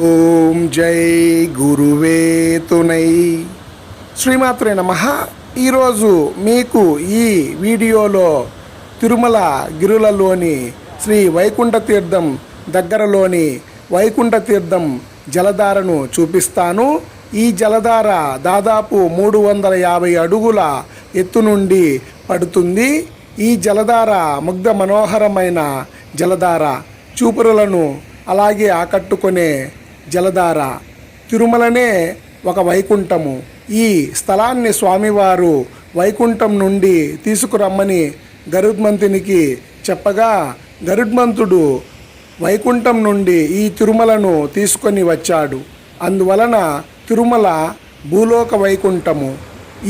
ఓం జై గురువే తునై. శ్రీమాత్రే నమః. ఈరోజు మీకు ఈ వీడియోలో తిరుమల గిరులలోని శ్రీ వైకుంఠ తీర్థం దగ్గరలోని వైకుంఠ తీర్థం జలధారను చూపిస్తాను. ఈ జలధార దాదాపు 350 అడుగుల ఎత్తు నుండి పడుతుంది. ఈ జలధార ముగ్ధ మనోహరమైన జలధార, చూపురులను అలాగే ఆకట్టుకునే జలధార. తిరుమలనే ఒక వైకుంఠము. ఈ స్థలాన్ని స్వామివారు వైకుంఠం నుండి తీసుకురమ్మని గరుత్మంతునికి చెప్పగా, గరుత్మంతుడు వైకుంఠం నుండి ఈ తిరుమలను తీసుకొని వచ్చాడు. అందువలన తిరుమల భూలోక వైకుంఠము.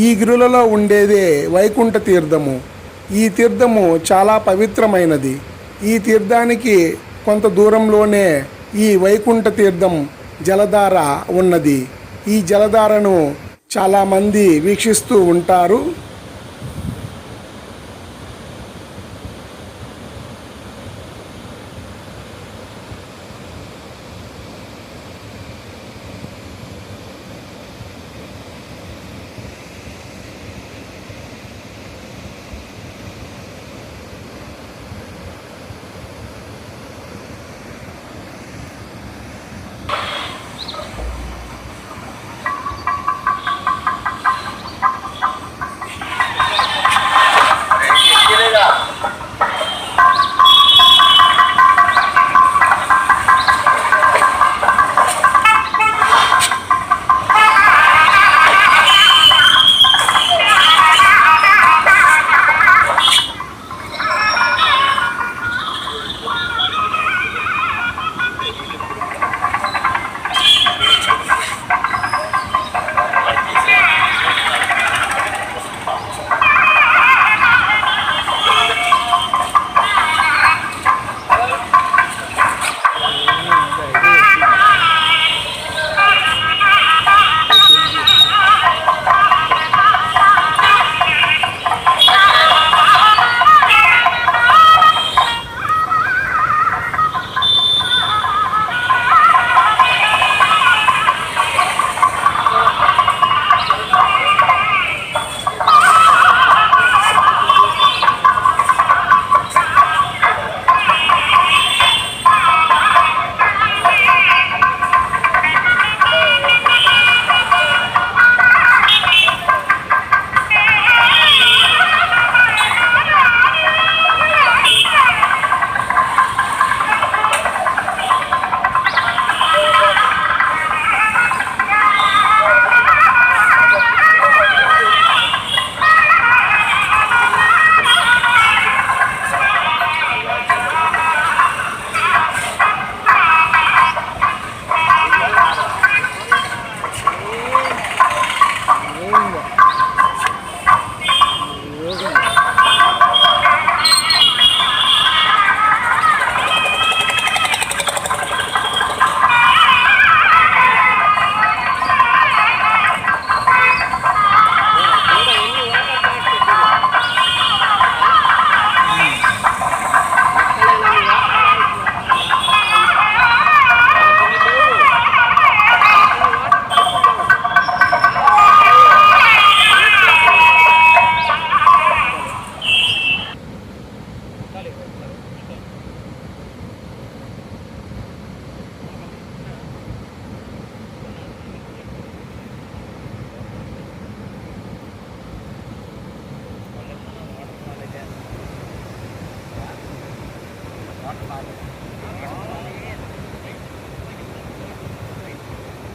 ఈ గిరులలో ఉండేదే వైకుంఠ తీర్థము. ఈ తీర్థము చాలా పవిత్రమైనది. ఈ తీర్థానికి కొంత దూరంలోనే ఈ వైకుంఠ తీర్థం జలధార ఉన్నది. ఈ జలధారను చాలామంది వీక్షిస్తూ ఉంటారు.